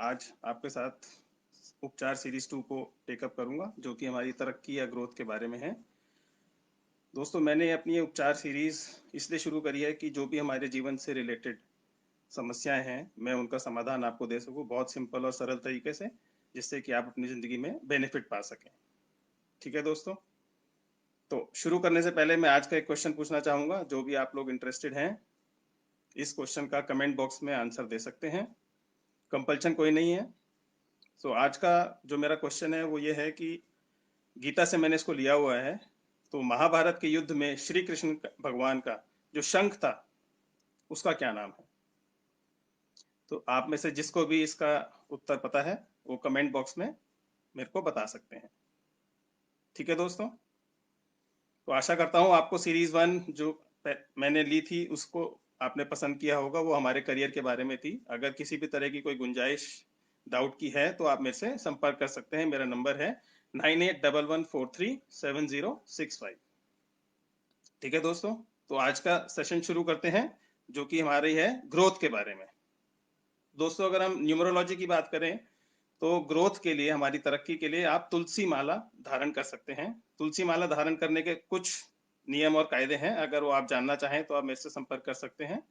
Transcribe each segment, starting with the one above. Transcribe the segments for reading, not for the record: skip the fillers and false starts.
आज आपके साथ उपचार सीरीज 2 को टेकअप करूंगा, जो कि हमारी तरक्की या ग्रोथ के बारे में है। दोस्तों, मैंने अपनी ये उपचार सीरीज इसलिए शुरू करी है कि जो भी हमारे जीवन से रिलेटेड समस्याएं हैं, मैं उनका समाधान आपको दे सकूं बहुत सिंपल और सरल तरीके से, जिससे कि आप अपनी ज़िंदगी में बेनिफिट पा सकें। ठीक है दोस्तों, तो शुरू करने से पहले मैं आज का एक क्वेश्चन पूछना चाहूँगा। जो भी आप लोग इंटरेस्टेड हैं, इस क्वेश्चन का कमेंट बॉक्स में आंसर दे सकते हैं। कंपल्शन कोई नहीं है। सो आज का जो मेरा क्वेश्चन है वो ये है कि गीता से मैंने इसको लिया हुआ है। तो महाभारत के युद्ध में श्री कृष्ण भगवान का जो शंख था, उसका क्या नाम है? तो आप में से जिसको भी इसका उत्तर पता है, वो कमेंट बॉक्स में मेरे को बता सकते हैं। ठीक है दोस्तों, तो आशा करता हूँ आपको सीरीज 1 जो मैंने ली थी उसको आपने पसंद किया होगा। वो हमारे करियर के बारे में थी। अगर किसी भी तरह की कोई गुंजाइश, डाउट की है तो आप मेरे से संपर्क कर सकते हैं। मेरा नंबर है 9811437065। ठीक है दोस्तों, तो आज का सेशन शुरू करते हैं, जो कि हमारी है ग्रोथ के बारे में। दोस्तों, अगर हम न्यूमरोलॉजी की बात करें तो ग्रोथ के लिए, हमारी तरक्की के लिए आप तुलसी माला धारण कर सकते हैं। तुलसी माला धारण करने के कुछ नियम और कायदे हैं। अगर वो आप जानना चाहें तो आप मेरे से संपर्क कर सकते हैं।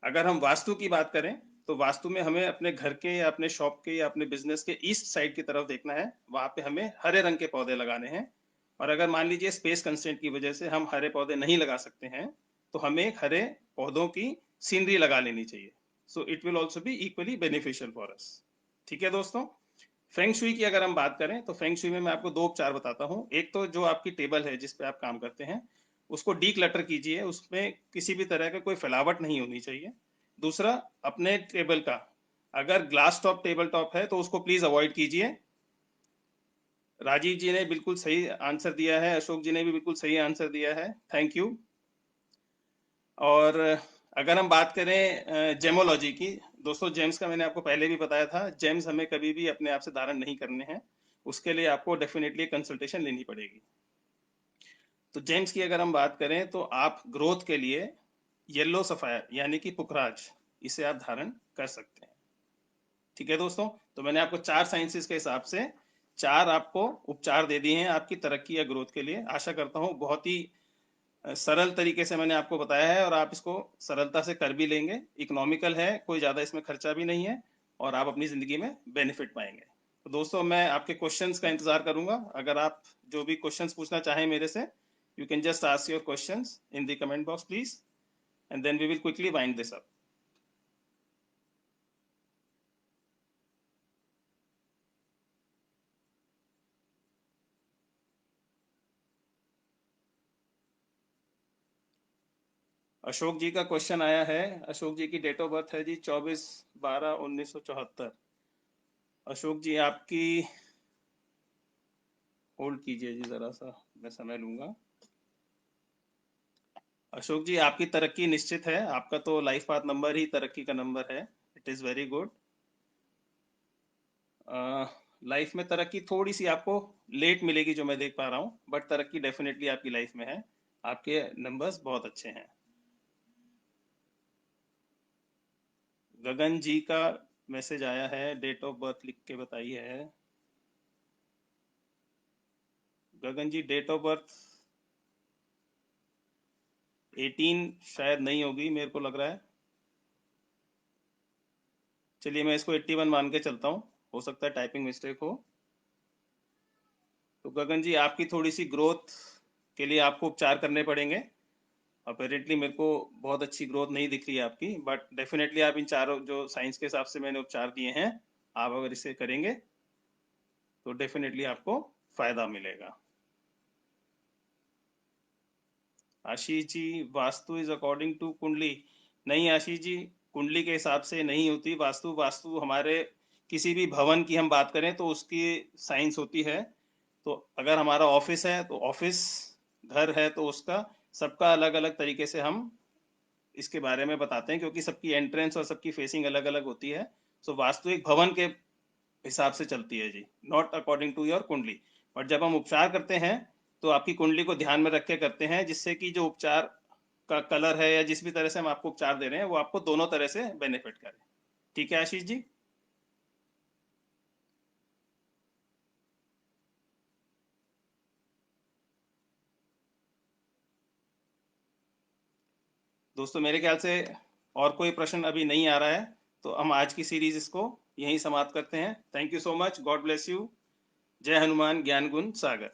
अगर हम वास्तु की बात करें तो वास्तु में हमें अपने घर के या अपने शॉप के या अपने बिजनेस के ईस्ट साइड की तरफ देखना है। वहां पे हमें हरे रंग के पौधे लगाने हैं। और अगर मान लीजिए स्पेस कंस्ट्रेंट की वजह से हम हरे पौधे नहीं लगा सकते हैं, तो हमें एक हरे पौधों की सीनरी लगा लेनी चाहिए। So it will also be equally beneficial for us. ठीक है दोस्तों, फेंग शुई की अगर हम बात करें तो फेंग शुई में मैं आपको दो उपचार बताता हूँ। एक तो जो आपकी टेबल है जिस पे आप काम करते हैं, उसको डी क्लटर कीजिए। उसमें किसी भी तरह का कोई फैलावट नहीं होनी चाहिए। दूसरा, अपने टेबल का अगर ग्लास टॉप टेबल टॉप है तो उसको प्लीज अवॉइड कीजिए। राजीव जी ने बिल्कुल सही आंसर दिया है, अशोक जी ने भी बिल्कुल सही आंसर दिया है, थैंक यू। और अगर हम बात करें जेमोलॉजी की, दोस्तों जेम्स का मैंने आपको पहले भी बताया था, जेम्स हमें कभी भी अपने आप से धारण नहीं करने हैं। उसके लिए आपको डेफिनेटली कंसल्टेशन लेनी पड़ेगी। तो जेम्स की अगर हम बात करें तो आप ग्रोथ के लिए येलो सफायर यानी कि पुखराज, इसे आप धारण कर सकते हैं। ठीक है दोस्तों, तो मैंने आपको 4 साइंसेस के हिसाब से 4 आपको उपचार दे दिए हैं आपकी तरक्की या ग्रोथ के लिए। आशा करता हूँ बहुत ही सरल तरीके से मैंने आपको बताया है और आप इसको सरलता से कर भी लेंगे। इकोनॉमिकल है, कोई ज़्यादा इसमें खर्चा भी नहीं है और आप अपनी ज़िंदगी में बेनिफिट पाएंगे। तो दोस्तों, मैं आपके क्वेश्चंस का इंतजार करूंगा। अगर आप जो भी क्वेश्चंस पूछना चाहें मेरे से, you can just ask your questions in the comment box please, and then we will quickly wind this up. Ashok ji का क्वेश्चन आया है। अशोक जी की डेट ऑफ बर्थ है जी 24/12/1974। अशोक जी, आपकी होल्ड कीजिए जी, जरा सा मैं समय लूंगा। अशोक जी, आपकी तरक्की निश्चित है। आपका तो लाइफ पाथ नंबर ही तरक्की का नंबर है। It is very good. Life में तरक्की थोड़ी सी आपको लेट मिलेगी जो मैं देख पा रहा हूँ, बट तरक्की डेफिनेटली आपकी लाइफ में है। आपके नंबर्स बहुत अच्छे हैं। गगन जी का मैसेज आया है, डेट ऑफ बर्थ लिख के बताइए है। गगन जी, डेट ऑफ बर्थ 18 शायद नहीं होगी, मेरे को लग रहा है। चलिए मैं इसको 81 मान के चलता हूँ, हो सकता है टाइपिंग मिस्टेक हो। तो गगन जी, आपकी थोड़ी सी ग्रोथ के लिए आपको उपचार करने पड़ेंगे। अपेरेंटली मेरे को बहुत अच्छी ग्रोथ नहीं दिख रही है आपकी, बट डेफिनेटली आप इन चारों जो साइंस के हिसाब से मैंने उपचार दिए हैं, आप अगर इसे करेंगे तो डेफिनेटली आपको फायदा मिलेगा। Ashish ji, vastu is according to कुंडली। नहीं आशीष जी, कुंडली के हिसाब से नहीं होती वास्तु। वास्तु हमारे किसी भी भवन की हम बात करें तो उसकी साइंस होती है। तो अगर हमारा ऑफिस है तो ऑफिस, घर है तो उसका, सबका अलग अलग तरीके से हम इसके बारे में बताते हैं, क्योंकि सबकी एंट्रेंस और सबकी फेसिंग अलग अलग होती है। सो वास्तु एक भवन के हिसाब से चलती है जी, नॉट अकॉर्डिंग टू योर कुंडली। बट जब हम उपचार करते हैं तो आपकी कुंडली को ध्यान में रख के करते हैं, जिससे कि जो उपचार का कलर है या जिस भी तरह से हम आपको उपचार दे रहे हैं वो आपको दोनों तरह से बेनिफिट करे। ठीक है आशीष जी। दोस्तों मेरे ख्याल से और कोई प्रश्न अभी नहीं आ रहा है, तो हम आज की सीरीज इसको यहीं समाप्त करते हैं। Thank you so much, God bless you. जय हनुमान ज्ञान गुण सागर।